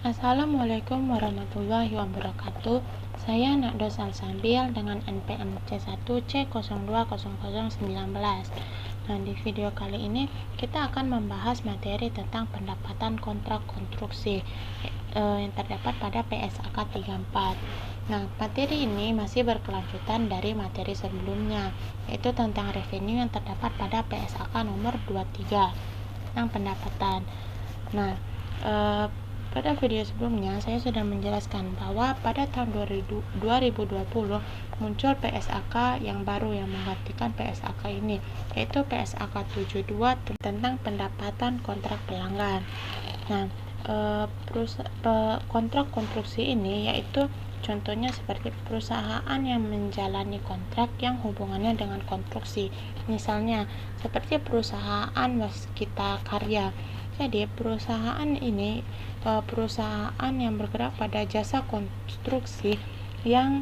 Assalamualaikum warahmatullahi wabarakatuh. Saya Nakdo Salsabil dengan NPM C1C020019. Nah, di video kali ini kita akan membahas materi tentang pendapatan kontrak konstruksi yang terdapat pada PSAK 34. Nah, materi ini masih berkelanjutan dari materi sebelumnya, yaitu tentang revenue yang terdapat pada PSAK nomor 23 tentang pendapatan. Nah, pada video sebelumnya saya sudah menjelaskan bahwa pada tahun 2020 muncul PSAK yang baru yang menggantikan PSAK ini, yaitu PSAK 72 tentang pendapatan kontrak pelanggan. Nah, kontrak konstruksi ini yaitu contohnya seperti perusahaan yang menjalani kontrak yang hubungannya dengan konstruksi, misalnya seperti perusahaan waskita karya. Jadi perusahaan ini perusahaan yang bergerak pada jasa konstruksi yang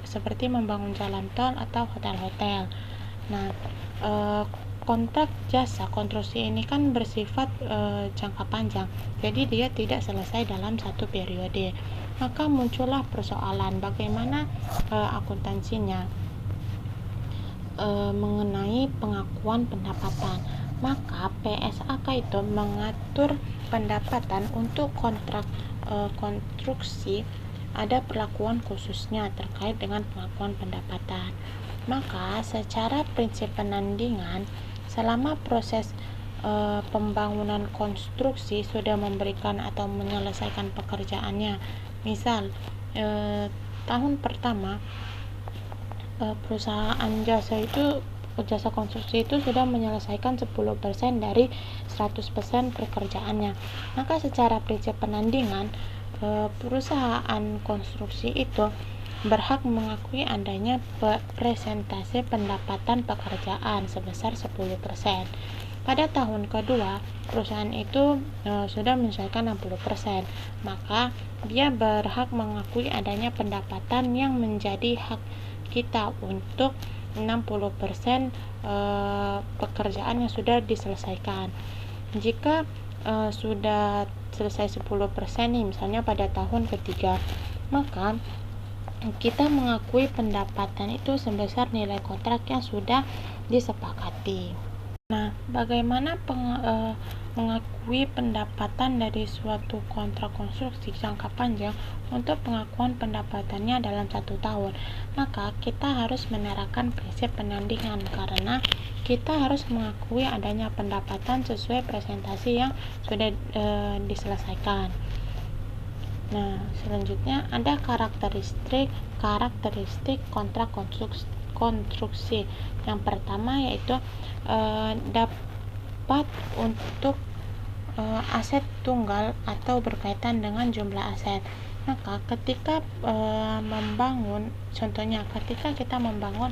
seperti membangun jalan tol atau hotel-hotel. Nah, kontrak jasa konstruksi ini kan bersifat jangka panjang, jadi dia tidak selesai dalam satu periode. Maka muncullah persoalan bagaimana akuntansinya mengenai pengakuan pendapatan. Maka PSAK itu mengatur pendapatan untuk kontrak konstruksi, ada perlakuan khususnya terkait dengan pengakuan pendapatan. Maka secara prinsip penandingan, selama proses pembangunan konstruksi sudah memberikan atau menyelesaikan pekerjaannya, misal tahun pertama perusahaan jasa konstruksi itu sudah menyelesaikan 10% dari 100% pekerjaannya, maka secara prinsip penandingan perusahaan konstruksi itu berhak mengakui adanya presentase pendapatan pekerjaan sebesar 10%. Pada tahun kedua, perusahaan itu sudah menyelesaikan 60%, maka dia berhak mengakui adanya pendapatan yang menjadi hak kita untuk 60% pekerjaan yang sudah diselesaikan. Jika sudah selesai 10% nih, misalnya pada tahun ketiga, maka kita mengakui pendapatan itu sebesar nilai kontrak yang sudah disepakati. Nah, bagaimana mengakui pendapatan dari suatu kontrak konstruksi jangka panjang untuk pengakuan pendapatannya dalam 1 tahun? Maka kita harus menerapkan prinsip penandingan, karena kita harus mengakui adanya pendapatan sesuai presentasi yang sudah diselesaikan. Nah, selanjutnya ada karakteristik kontrak konstruksi. Yang pertama yaitu dapat untuk aset tunggal atau berkaitan dengan jumlah aset. Maka ketika ketika kita membangun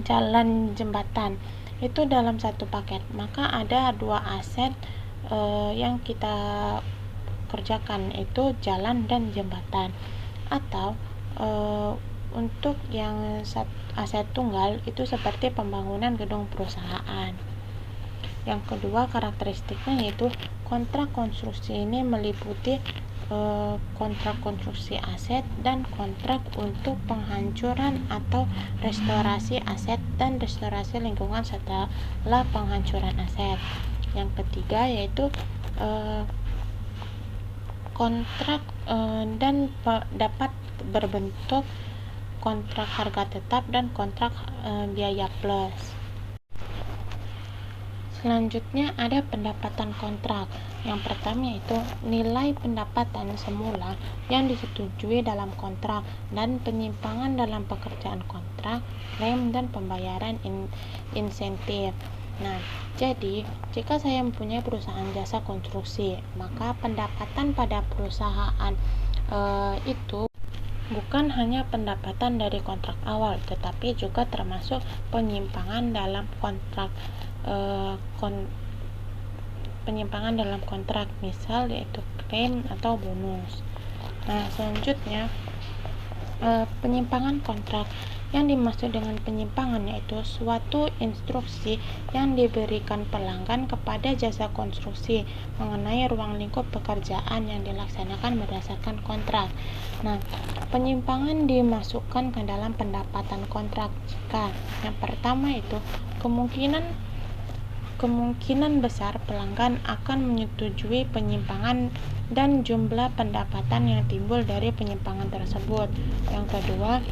jalan jembatan itu dalam satu paket, maka ada 2 aset yang kita kerjakan, itu jalan dan jembatan. Atau untuk yang aset tunggal itu seperti pembangunan gedung perusahaan. Yang kedua karakteristiknya yaitu kontrak konstruksi ini meliputi kontrak konstruksi aset dan kontrak untuk penghancuran atau restorasi aset dan restorasi lingkungan setelah penghancuran aset. Yang ketiga yaitu kontrak dan dapat berbentuk kontrak harga tetap dan kontrak biaya plus. Selanjutnya ada pendapatan kontrak. Yang pertama yaitu nilai pendapatan semula yang disetujui dalam kontrak dan penyimpangan dalam pekerjaan kontrak, klaim dan pembayaran insentif. Nah, jadi jika saya mempunyai perusahaan jasa konstruksi, maka pendapatan pada perusahaan itu bukan hanya pendapatan dari kontrak awal, tetapi juga termasuk penyimpangan dalam kontrak misal yaitu klaim atau bonus. Nah, selanjutnya penyimpangan kontrak. Yang dimaksud dengan penyimpangan yaitu suatu instruksi yang diberikan pelanggan kepada jasa konstruksi mengenai ruang lingkup pekerjaan yang dilaksanakan berdasarkan kontrak. Nah, penyimpangan dimasukkan ke dalam pendapatan kontrak jika yang pertama itu kemungkinan besar pelanggan akan menyetujui penyimpangan dan jumlah pendapatan yang timbul dari penyimpangan tersebut. Yang kedua,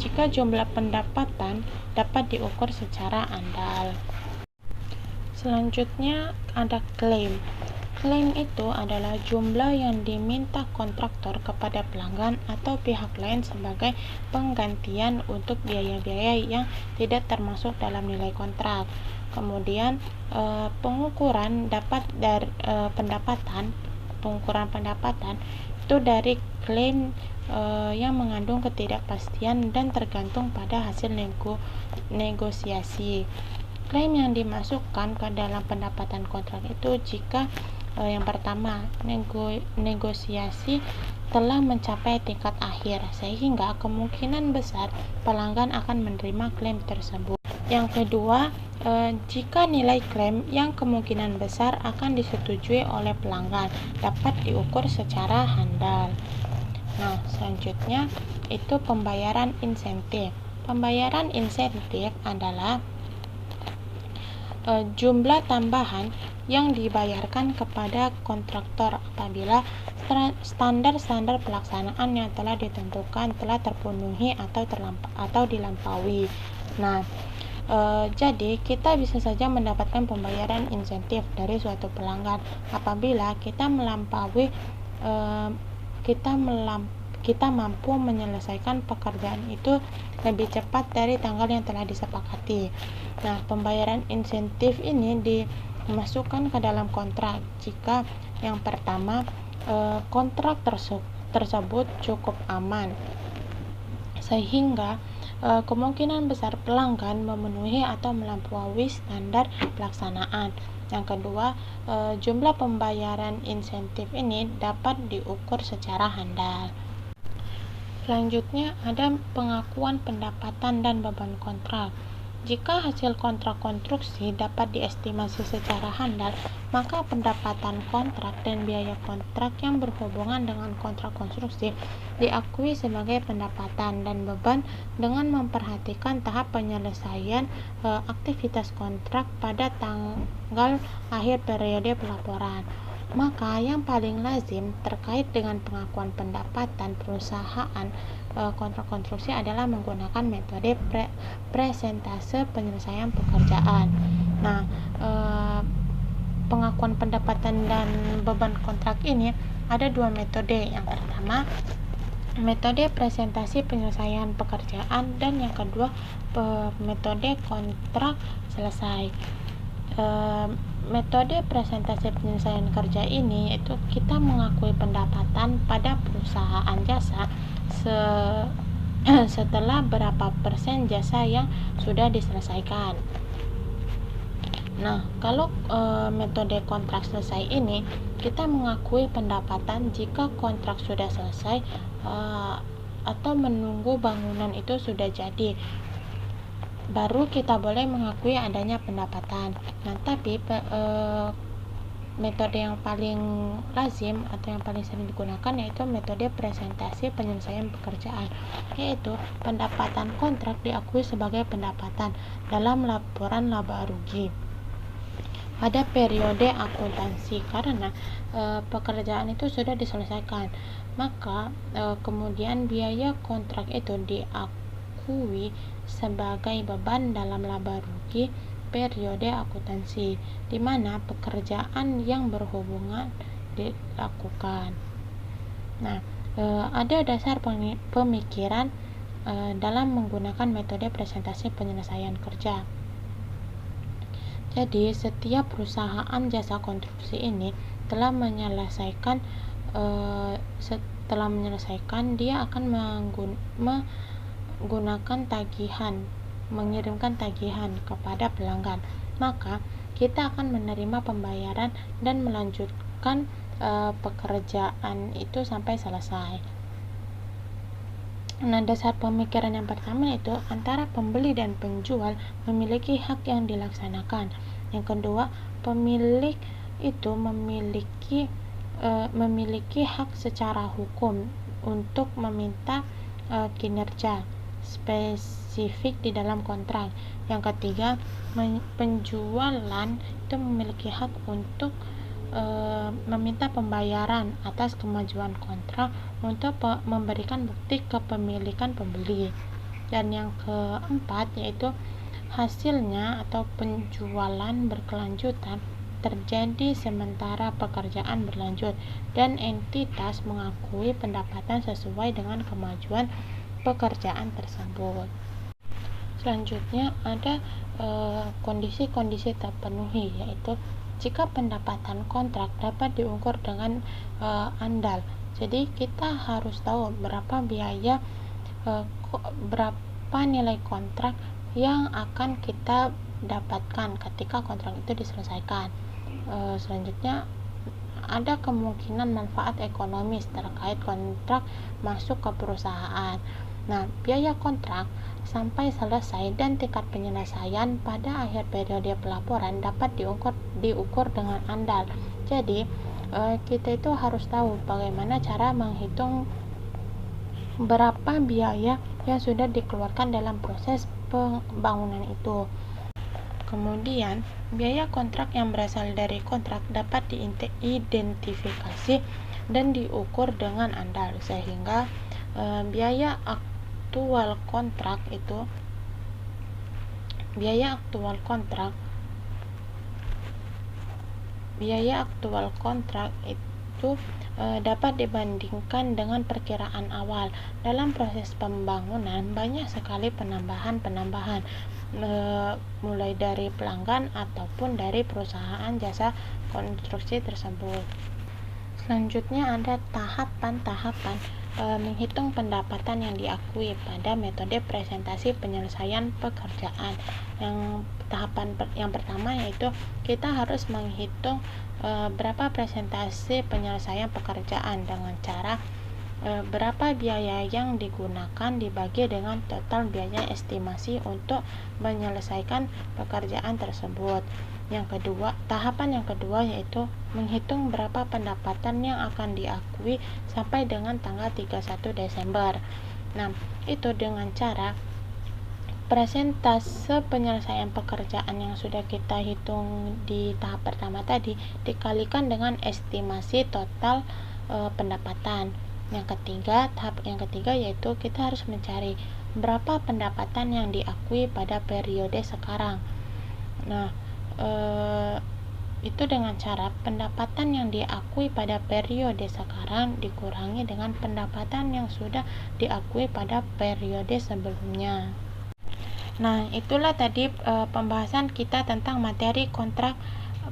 jika jumlah pendapatan dapat diukur secara andal. Selanjutnya ada klaim. Klaim itu adalah jumlah yang diminta kontraktor kepada pelanggan atau pihak lain sebagai penggantian untuk biaya-biaya yang tidak termasuk dalam nilai kontrak. Kemudian pengukuran pendapatan itu dari klaim yang mengandung ketidakpastian dan tergantung pada hasil negosiasi. Klaim yang dimasukkan ke dalam pendapatan kontrak itu jika yang pertama, negosiasi telah mencapai tingkat akhir sehingga kemungkinan besar pelanggan akan menerima klaim tersebut. Yang kedua, jika nilai klaim yang kemungkinan besar akan disetujui oleh pelanggan dapat diukur secara handal. Nah, selanjutnya itu pembayaran insentif. Pembayaran insentif adalah jumlah tambahan yang dibayarkan kepada kontraktor apabila standar-standar pelaksanaan yang telah ditentukan telah terpenuhi atau dilampaui. Nah, jadi kita bisa saja mendapatkan pembayaran insentif dari suatu pelanggan apabila kita mampu menyelesaikan pekerjaan itu lebih cepat dari tanggal yang telah disepakati. Nah, pembayaran insentif ini dimasukkan ke dalam kontrak jika yang pertama kontrak tersebut cukup aman sehingga kemungkinan besar pelanggan memenuhi atau melampaui standar pelaksanaan. Yang kedua, jumlah pembayaran insentif ini dapat diukur secara handal. Selanjutnya ada pengakuan pendapatan dan beban kontrak. Jika hasil kontrak konstruksi dapat diestimasi secara handal, maka pendapatan kontrak dan biaya kontrak yang berhubungan dengan kontrak konstruksi diakui sebagai pendapatan dan beban dengan memperhatikan tahap penyelesaian aktivitas kontrak pada tanggal akhir periode pelaporan. Maka yang paling lazim terkait dengan pengakuan pendapatan perusahaan kontrak konstruksi adalah menggunakan metode presentase penyelesaian pekerjaan. Nah, pengakuan pendapatan dan beban kontrak ini ada dua metode. Yang pertama, metode presentasi penyelesaian pekerjaan dan yang kedua metode kontrak selesai. Metode presentasi penyelesaian kerja ini itu kita mengakui pendapatan pada perusahaan jasa setelah berapa persen jasa yang sudah diselesaikan. Nah, kalau metode kontrak selesai ini kita mengakui pendapatan jika kontrak sudah selesai atau menunggu bangunan itu sudah jadi, baru kita boleh mengakui adanya pendapatan. Nah, tapi metode yang paling lazim atau yang paling sering digunakan yaitu metode presentasi penyelesaian pekerjaan, yaitu pendapatan kontrak diakui sebagai pendapatan dalam laporan laba rugi pada periode akuntansi karena pekerjaan itu sudah diselesaikan. Maka kemudian biaya kontrak itu diakui sebagai beban dalam laba rugi periode akuntansi di mana pekerjaan yang berhubungan dilakukan. Nah, ada dasar pemikiran dalam menggunakan metode presentasi penyelesaian kerja. Jadi, setiap perusahaan jasa konstruksi ini telah menyelesaikan dia akan menggunakan mengirimkan tagihan kepada pelanggan, maka kita akan menerima pembayaran dan melanjutkan pekerjaan itu sampai selesai. Nah, dasar pemikiran yang pertama itu antara pembeli dan penjual memiliki hak yang dilaksanakan. Yang kedua, pemilik itu memiliki hak secara hukum untuk meminta kinerja spesifik di dalam kontrak. Yang ketiga, penjualan itu memiliki hak untuk meminta pembayaran atas kemajuan kontrak untuk memberikan bukti kepemilikan pembeli. Dan yang keempat yaitu hasilnya atau penjualan berkelanjutan terjadi sementara pekerjaan berlanjut dan entitas mengakui pendapatan sesuai dengan kemajuan pekerjaan tersebut. Selanjutnya ada kondisi-kondisi terpenuhi, yaitu jika pendapatan kontrak dapat diukur dengan andal. Jadi kita harus tahu berapa biaya, berapa nilai kontrak yang akan kita dapatkan ketika kontrak itu diselesaikan. Selanjutnya ada kemungkinan manfaat ekonomis terkait kontrak masuk ke perusahaan. Nah, biaya kontrak sampai selesai dan tingkat penyelesaian pada akhir periode pelaporan dapat diukur dengan andal. Jadi, kita itu harus tahu bagaimana cara menghitung berapa biaya yang sudah dikeluarkan dalam proses pembangunan itu. Kemudian, biaya kontrak yang berasal dari kontrak dapat diidentifikasi dan diukur dengan andal, sehingga biaya aktual kontrak itu dapat dibandingkan dengan perkiraan awal. Dalam proses pembangunan banyak sekali penambahan mulai dari pelanggan ataupun dari perusahaan jasa konstruksi tersebut. Selanjutnya ada tahapan-tahapan menghitung pendapatan yang diakui pada metode presentasi penyelesaian pekerjaan. Yang pertama yaitu kita harus menghitung berapa presentasi penyelesaian pekerjaan dengan cara berapa biaya yang digunakan dibagi dengan total biaya estimasi untuk menyelesaikan pekerjaan tersebut. Tahapan yang kedua yaitu menghitung berapa pendapatan yang akan diakui sampai dengan tanggal 31 Desember. Nah, itu dengan cara persentase penyelesaian pekerjaan yang sudah kita hitung di tahap pertama tadi dikalikan dengan estimasi total pendapatan. Tahap yang ketiga yaitu kita harus mencari berapa pendapatan yang diakui pada periode sekarang. Nah, itu dengan cara pendapatan yang diakui pada periode sekarang dikurangi dengan pendapatan yang sudah diakui pada periode sebelumnya. Nah, itulah tadi pembahasan kita tentang materi kontrak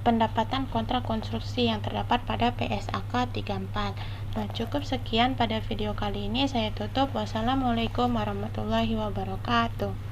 pendapatan kontrak konstruksi yang terdapat pada PSAK 34. Nah, cukup sekian pada video kali ini. Saya tutup. Wassalamualaikum warahmatullahi wabarakatuh.